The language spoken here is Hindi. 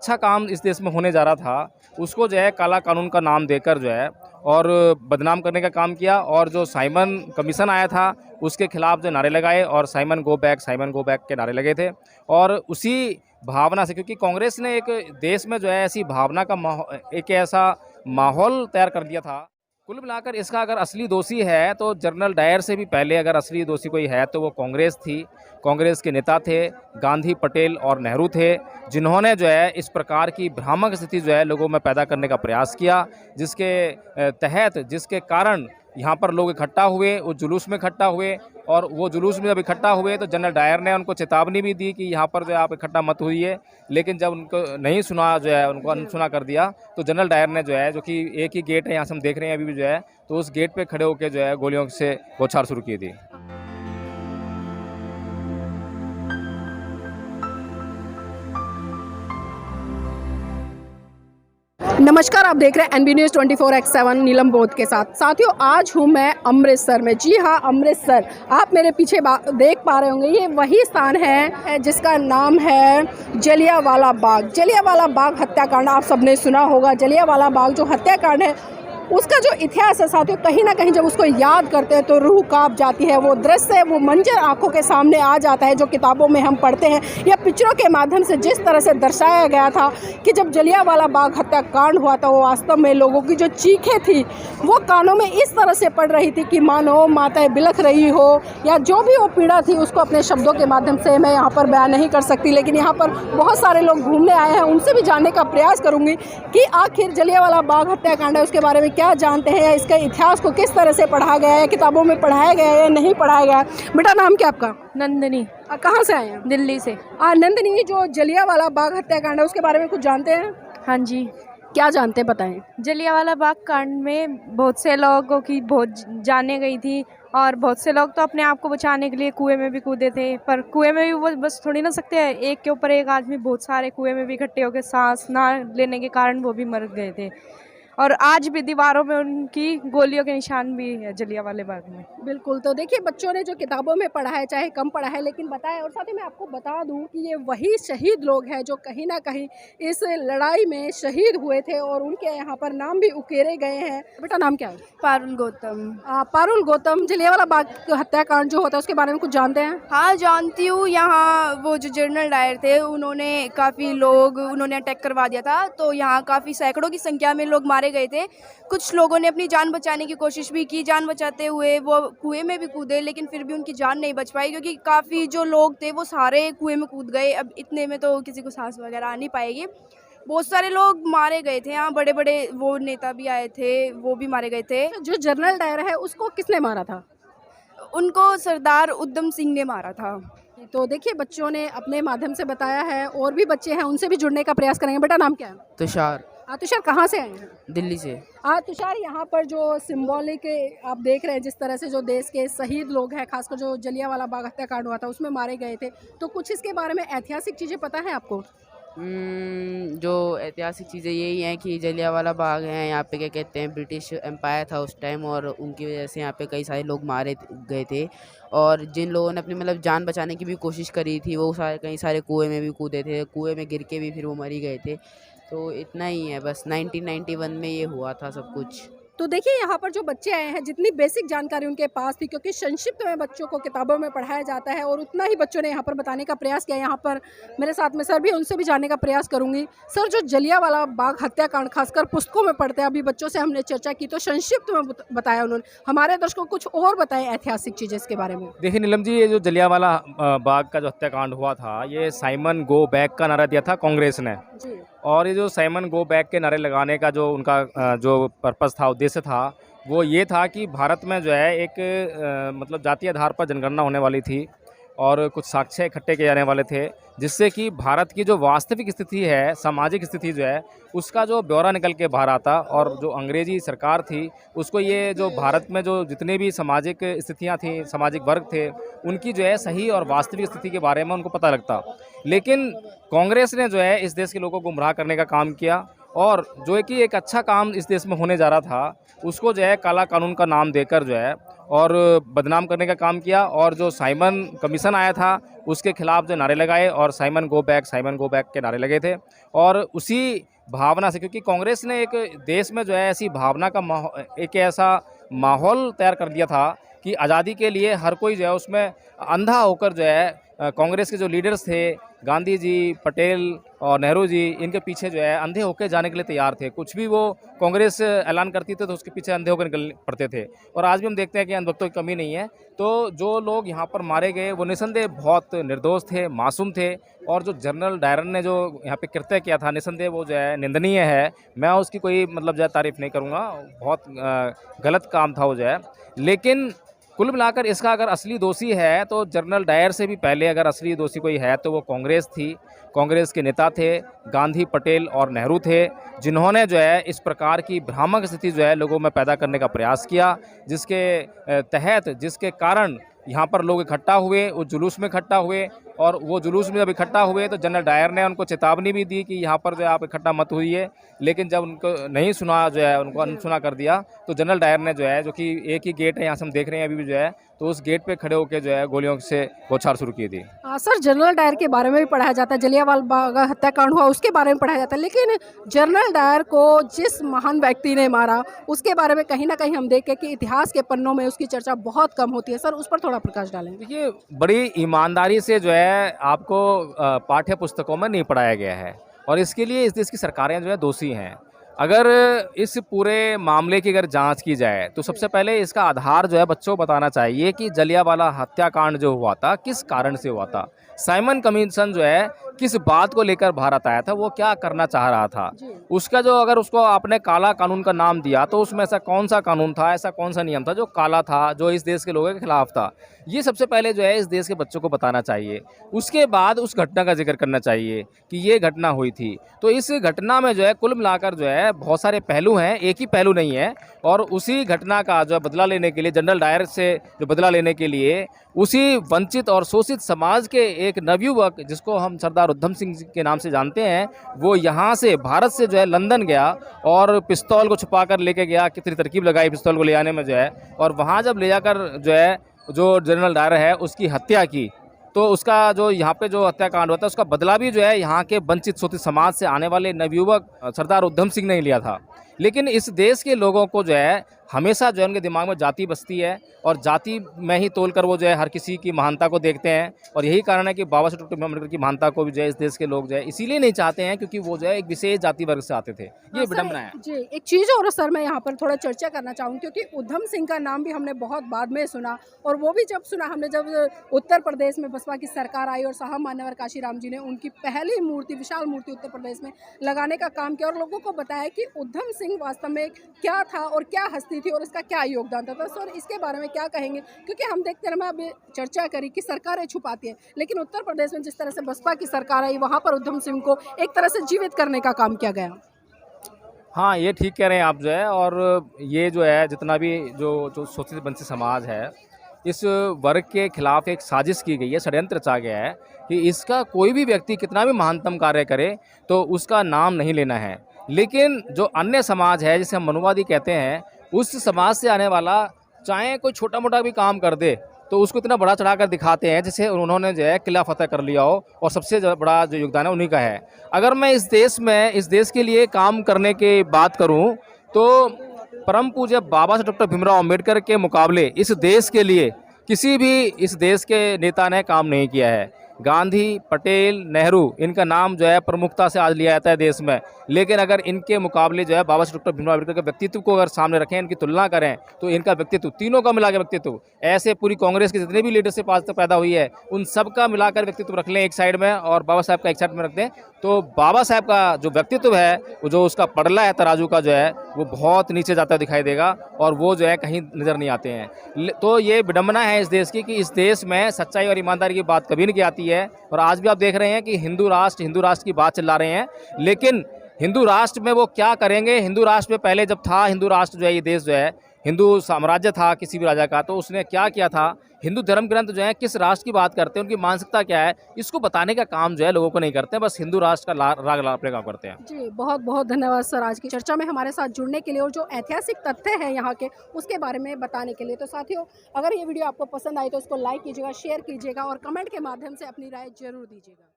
अच्छा काम इस देश में होने जा रहा था उसको जो है काला कानून का नाम देकर जो है और बदनाम करने का काम किया। और जो साइमन कमीशन आया था उसके खिलाफ जो नारे लगाए और साइमन गो बैक के नारे लगे थे। और उसी भावना से, क्योंकि कांग्रेस ने एक देश में जो है ऐसी भावना का एक ऐसा माहौल तैयार कर दिया था। कुल मिलाकर इसका अगर असली दोषी है तो जनरल डायर से भी पहले अगर असली दोषी कोई है तो वो कांग्रेस थी। कांग्रेस के नेता थे, गांधी, पटेल और नेहरू थे, जिन्होंने जो है इस प्रकार की भ्रामक स्थिति जो है लोगों में पैदा करने का प्रयास किया, जिसके कारण यहाँ पर लोग इकट्ठा हुए, वो जुलूस में इकट्ठा हुए। और वो जुलूस में जब इकट्ठा हुए तो जनरल डायर ने उनको चेतावनी भी दी कि यहाँ पर जो है आप इकट्ठा मत हुइए। लेकिन जब उनको नहीं सुना, जो है उनको अनसुना कर दिया, तो जनरल डायर ने जो है, जो कि एक ही गेट है यहाँ से हम देख रहे हैं अभी भी जो है, तो उस गेट पे खड़े होकर जो है गोलियों से बौछार शुरू की थी। नमस्कार, आप देख रहे हैं एनबी न्यूज़ 24x7 नीलम बोध के साथ। साथियों, आज हूं मैं अमृतसर में। जी हां, अमृतसर। आप मेरे पीछे देख पा रहे होंगे, ये वही स्थान है जिसका नाम है जलियांवाला बाग। जलियांवाला बाग हत्याकांड आप सबने सुना होगा। जलियांवाला बाग जो हत्याकांड है उसका जो इतिहास है साथियों, कहीं ना कहीं जब उसको याद करते हैं तो रूह कांप जाती है। वो दृश्य, वो मंजर आंखों के सामने आ जाता है जो किताबों में हम पढ़ते हैं या पिक्चरों के माध्यम से जिस तरह से दर्शाया गया था कि जब जलियांवाला बाग हत्याकांड हुआ था, वो वास्तव में लोगों की जो चीखें थी वो कानों में इस तरह से पड़ रही थी कि मानो माताएं बिलख रही हो, या जो भी वो पीड़ा थी उसको अपने शब्दों के माध्यम से मैं यहाँ पर बयान नहीं कर सकती। लेकिन यहाँ पर बहुत सारे लोग घूमने आए हैं, उनसे भी जानने का प्रयास करूँगी कि आखिर जलियांवाला बाग हत्याकांड है उसके बारे में क्या जानते हैं, या इसके इतिहास को किस तरह से पढ़ा गया है, किताबों में पढ़ाया गया है या नहीं पढ़ाया गया है। बेटा, नाम क्या आपका? नंदनी। कहाँ से आए हैं? दिल्ली से। नंदनी, जो जलियांवाला बाग हत्याकांड है उसके बारे में कुछ जानते हैं? हाँ जी। क्या जानते हैं, बताएं। जलियांवाला बाग कांड में बहुत से लोगों की बहुत जाने गई थी और बहुत से लोग तो अपने आप को बचाने के लिए कुएं में भी कूदे थे। पर कुएं में भी वो बस थोड़ी ना सकते हैं, एक के ऊपर एक आदमी बहुत सारे कुएं में भी इकट्ठे होकर सांस ना लेने के कारण वो भी मर गए थे। और आज भी दीवारों में उनकी गोलियों के निशान भी है जलियांवाला बाग में। बिल्कुल। तो देखिए, बच्चों ने जो किताबों में पढ़ा है, चाहे कम पढ़ा है, लेकिन बताया। और साथ ही मैं आपको बता दूं कि ये वही शहीद लोग हैं जो कहीं ना कहीं इस लड़ाई में शहीद हुए थे और उनके यहाँ पर नाम भी उकेरे गए हैं। बेटा, नाम क्या है? पारुल गौतम। पारुल गौतम। जलियांवाला बाग हत्याकांड जो होता है उसके बारे में कुछ जानते हैं? हाँ, जानती हूँ। यहाँ वो जो जनरल डायर थे उन्होंने काफ़ी लोग उन्होंने अटैक करवा दिया था, तो यहाँ काफ़ी सैकड़ों की संख्या में लोग मारे गए थे। कुछ लोगों ने अपनी जान बचाने की कोशिश भी की, जान बचाते हुए वो कुएं में भी कूदे, लेकिन फिर भी उनकी जान नहीं बच पाई क्योंकि काफ़ी जो लोग थे वो सारे कुएं में कूद गए। अब इतने में तो किसी को सांस वगैरह आ नहीं पाएगी। बहुत सारे लोग मारे गए थे। यहाँ बड़े बड़े वो नेता भी आए थे, वो भी मारे गए थे। जो जनरल डायर है उसको किसने मारा था? उनको सरदार उधम सिंह ने मारा था। तो देखिए, बच्चों ने अपने माध्यम से बताया है, और भी बच्चे हैं उनसे भी जुड़ने का प्रयास करेंगे। बेटा, नाम क्या है? तुषार। तुषार, कहाँ से आए हैं? दिल्ली से। तुषार, यहाँ पर जो सिंबॉलिक आप देख रहे हैं, जिस तरह से जो देश के शहीद लोग हैं, खासकर जो जलियांवाला बाग हत्याकांड हुआ था उसमें मारे गए थे, तो कुछ इसके बारे में ऐतिहासिक चीज़ें पता है आपको? जो ऐतिहासिक चीज़ें यही हैं कि जलियांवाला बाग है, यहाँ पे क्या कहते हैं, ब्रिटिश एम्पायर था उस टाइम और उनकी वजह से यहाँ पे कई सारे लोग मारे गए थे। और जिन लोगों ने अपनी मतलब जान बचाने की भी कोशिश करी थी वो कई सारे कुएं में भी कूदे थे, कुएं में गिर के भी फिर वो मरी गए थे। तो इतना ही है बस। 1991 में ये हुआ था सब कुछ। तो देखिए, यहाँ पर जो बच्चे आए हैं, जितनी बेसिक जानकारी उनके पास थी, क्योंकि संक्षिप्त में बच्चों को किताबों में पढ़ाया जाता है और उतना ही बच्चों ने यहाँ पर बताने का प्रयास किया। यहाँ पर मेरे साथ में सर भी, उनसे भी जानने का प्रयास करूँगी। सर, जो जलियांवाला बाग हत्याकांड खासकर पुस्तकों में पढ़ते हैं, अभी बच्चों से हमने चर्चा की तो संक्षिप्त में बताया उन्होंने, हमारे दर्शकों को कुछ और बताएं ऐतिहासिक चीज़ें इसके बारे में। देखिए नीलम जी, ये जो जलियांवाला बाग का जो हत्याकांड हुआ था, ये साइमन गो बैक का नारा दिया था कांग्रेस ने। और ये जो साइमन गो बैक के नारे लगाने का जो उनका जो पर्पस था, उद्देश्य था, वो ये था कि भारत में जो है एक मतलब जातीय आधार पर जनगणना होने वाली थी और कुछ साक्ष्य इकट्ठे किए जाने वाले थे, जिससे कि भारत की जो वास्तविक स्थिति है, सामाजिक स्थिति जो है, उसका जो ब्यौरा निकल के बाहर आता। और जो अंग्रेजी सरकार थी उसको ये जो भारत में जो जितने भी सामाजिक स्थितियां थी, सामाजिक वर्ग थे, उनकी जो है सही और वास्तविक स्थिति के बारे में उनको पता लगता। लेकिन कांग्रेस ने जो है इस देश के लोगों को गुमराह करने का काम किया और जो है कि एक अच्छा काम इस देश में होने जा रहा था उसको जो है काला कानून का नाम देकर जो है और बदनाम करने का काम किया, और जो साइमन कमीशन आया था उसके खिलाफ जो नारे लगाए और साइमन गो बैक के नारे लगे थे। और उसी भावना से, क्योंकि कांग्रेस ने एक देश में जो है ऐसी भावना का एक ऐसा माहौल तैयार कर दिया था कि आज़ादी के लिए हर कोई जो है उसमें अंधा होकर जो है कांग्रेस के जो लीडर्स थे, गांधी जी, पटेल और नेहरू जी, इनके पीछे जो है अंधे होकर जाने के लिए तैयार थे। कुछ भी वो कांग्रेस ऐलान करती थे तो उसके पीछे अंधे होकर निकल पड़ते थे। और आज भी हम देखते हैं कि अंधभक्तों की कमी नहीं है। तो जो लोग यहाँ पर मारे गए वो निसंदेह बहुत निर्दोष थे, मासूम थे। और जो जनरल डायर ने जो यहाँ पे कृत्य किया था, निसंदेह वो जो है निंदनीय है। मैं उसकी कोई मतलब जो है तारीफ़ नहीं करूँगा, बहुत गलत काम था वो जो है। लेकिन कुल मिलाकर इसका अगर असली दोषी है तो जनरल डायर से भी पहले अगर असली दोषी कोई है तो वो कांग्रेस थी। कांग्रेस के नेता थे गांधी, पटेल और नेहरू थे, जिन्होंने जो है इस प्रकार की भ्रामक स्थिति जो है लोगों में पैदा करने का प्रयास किया, जिसके कारण यहाँ पर लोग इकट्ठा हुए, उस जुलूस में इकट्ठा हुए। और वो जुलूस में जब इकट्ठा हुए तो जनरल डायर ने उनको चेतावनी भी दी कि यहाँ पर जो है आप इकट्ठा मत हुइए। लेकिन जब उनको नहीं सुना, जो है उनको अनसुना कर दिया, तो जनरल डायर ने जो है, जो कि एक ही गेट है यहाँ से हम देख रहे हैं अभी भी जो है, तो उस गेट पे खड़े होकर जो है गोलियों से बौछार शुरू की थी। सर, जनरल डायर के बारे में भी पढ़ाया जाता है, जलियांवाला बाग हत्याकांड हुआ उसके बारे में पढ़ाया जाता है, लेकिन जनरल डायर को जिस महान व्यक्ति ने मारा उसके बारे में कहीं ना कहीं हम देखें कि इतिहास के पन्नों में उसकी चर्चा बहुत कम होती है। सर, उस पर थोड़ा प्रकाश डालें। देखिए, बड़ी ईमानदारी से जो है आपको पाठ्य पुस्तकों में नहीं पढ़ाया गया है, और इसके लिए इस देश की सरकारें जो है दोषी हैं। अगर इस पूरे मामले की अगर जांच की जाए तो सबसे पहले इसका आधार जो है बच्चों को बताना चाहिए कि जलियांवाला हत्याकांड जो हुआ था किस कारण से हुआ था। साइमन कमीशन जो है किस बात को लेकर भारत आया था, वो क्या करना चाह रहा था, उसका जो अगर उसको आपने काला कानून का नाम दिया तो उसमें ऐसा कौन सा कानून था, ऐसा कौन सा नियम था जो काला था, जो इस देश के लोगों के खिलाफ था। ये सबसे पहले जो है इस देश के बच्चों को बताना चाहिए। उसके बाद उस घटना का जिक्र करना चाहिए कि ये घटना हुई थी। तो इस घटना में जो है कुल मिलाकर जो है बहुत सारे पहलू हैं, एक ही पहलू नहीं है। और उसी घटना का जो बदला लेने के लिए, जनरल डायर से जो बदला लेने के लिए, उसी वंचित और शोषित समाज के एक नवयुवक जिसको हम सरदार उधम सिंह के नाम से जानते हैं, वो यहाँ से भारत से जो है लंदन गया और पिस्तौल को छुपा कर लेके गया। कितनी तरकीब लगाई पिस्तौल को ले आने में जो है, और वहाँ जब ले जाकर जो है जो जनरल डायर है उसकी हत्या की, तो उसका जो यहाँ पे जो हत्याकांड होता है उसका बदला भी जो है यहाँ के वंचित शोषित समाज से आने वाले नवयुवक सरदार उधम सिंह ने लिया था। लेकिन इस देश के लोगों को जो है हमेशा जो है उनके दिमाग में जाति बसती है, और जाति में ही तोलकर वो जो है हर किसी की महानता को देखते हैं। और यही कारण है कि बाबा साहब डॉक्टर भीमराव अम्बेडकर की महानता को भी जो है इस देश के लोग जो है इसीलिए नहीं चाहते हैं, क्योंकि वो जो है एक विशेष जाति वर्ग से आते थे। ये विडंबना है जी। एक चीज़ और सर मैं यहाँ पर थोड़ा चर्चा करना चाहूँगी, क्योंकि उधम सिंह का नाम भी हमने बहुत बाद में सुना, और वो भी जब सुना हमने जब उत्तर प्रदेश में बसपा की सरकार आई और साहब मान्यवर काशीराम जी ने उनकी पहली मूर्ति, विशाल मूर्ति उत्तर प्रदेश में लगाने का काम किया और लोगों को बताया कि उधम सिंह वास्तव में क्या था और क्या हस्ती थी और इसका क्या योगदान था। तो सर, इसके बारे में क्या कहेंगे? क्योंकि हम देखते हैं, मैं अभी चर्चा करी कि सरकारें छुपाती हैं, लेकिन उत्तर प्रदेश में जिस तरह से बसपा की सरकार आई वहाँ पर उधम सिंह को एक तरह से जीवित करने का काम किया गया। हाँ, ये ठीक कह रहे हैं आप जो है। और ये जो है जितना भी जो शोषित वंचित समाज है, इस वर्ग के खिलाफ एक साजिश की गई है, षड्यंत्र रचा गया है कि इसका कोई भी व्यक्ति कितना भी महानतम कार्य करे तो उसका नाम नहीं लेना है। लेकिन जो अन्य समाज है जिसे हम मनुवादी कहते हैं, उस समाज से आने वाला चाहे कोई छोटा मोटा भी काम कर दे तो उसको इतना बड़ा चढ़ाकर दिखाते हैं जैसे उन्होंने जो है किला फतेह कर लिया हो, और सबसे बड़ा जो योगदान है उन्हीं का है। अगर मैं इस देश के लिए काम करने की बात करूं तो परम पूज्य बाबा साहब डॉक्टर भीमराव अम्बेडकर के मुकाबले इस देश के लिए किसी भी इस देश के नेता ने काम नहीं किया है। गांधी, पटेल, नेहरू, इनका नाम जो है प्रमुखता से आज लिया जाता है देश में। लेकिन अगर इनके मुकाबले जो है बाबा साहब डॉक्टर भीमराव अम्बेडकर के व्यक्तित्व को अगर सामने रखें, इनकी तुलना करें, तो इनका व्यक्तित्व, तीनों का मिला के व्यक्तित्व, ऐसे पूरी कांग्रेस की जितने भी लीडरशिप आज तक पैदा हुई है उन सब का मिलाकर व्यक्तित्व रख लें एक साइड में और बाबा साहब का एक साइड में रख दें, तो बाबा साहब का जो व्यक्तित्व है, वो जो उसका पड़ला है तराजू का जो है, वो बहुत नीचे जाता दिखाई देगा और वो जो है कहीं नज़र नहीं आते हैं। तो ये विडंबना है इस देश की कि इस देश में सच्चाई और ईमानदारी की बात कभी नहीं आती है। और आज भी आप देख रहे हैं कि हिंदू राष्ट्र की बात चिल्ला रहे हैं, लेकिन हिंदू राष्ट्र में वो क्या करेंगे? हिंदू राष्ट्र में पहले जब था हिंदू राष्ट्र जो है, ये देश जो है, हिंदू साम्राज्य था किसी भी राजा का, तो उसने क्या किया था, हिंदू धर्म ग्रंथ जो है किस राष्ट्र की बात करते हैं, उनकी मानसिकता क्या है, इसको बताने का काम जो है लोगों को नहीं करते हैं, बस हिंदू राष्ट्र का राग लापने का काम करते हैं। जी, बहुत बहुत धन्यवाद सर आज की चर्चा में हमारे साथ जुड़ने के लिए और जो ऐतिहासिक तथ्य हैं यहाँ के उसके बारे में बताने के लिए। तो साथियों, अगर ये वीडियो आपको पसंद आई तो उसको लाइक कीजिएगा, शेयर कीजिएगा और कमेंट के माध्यम से अपनी राय जरूर दीजिएगा।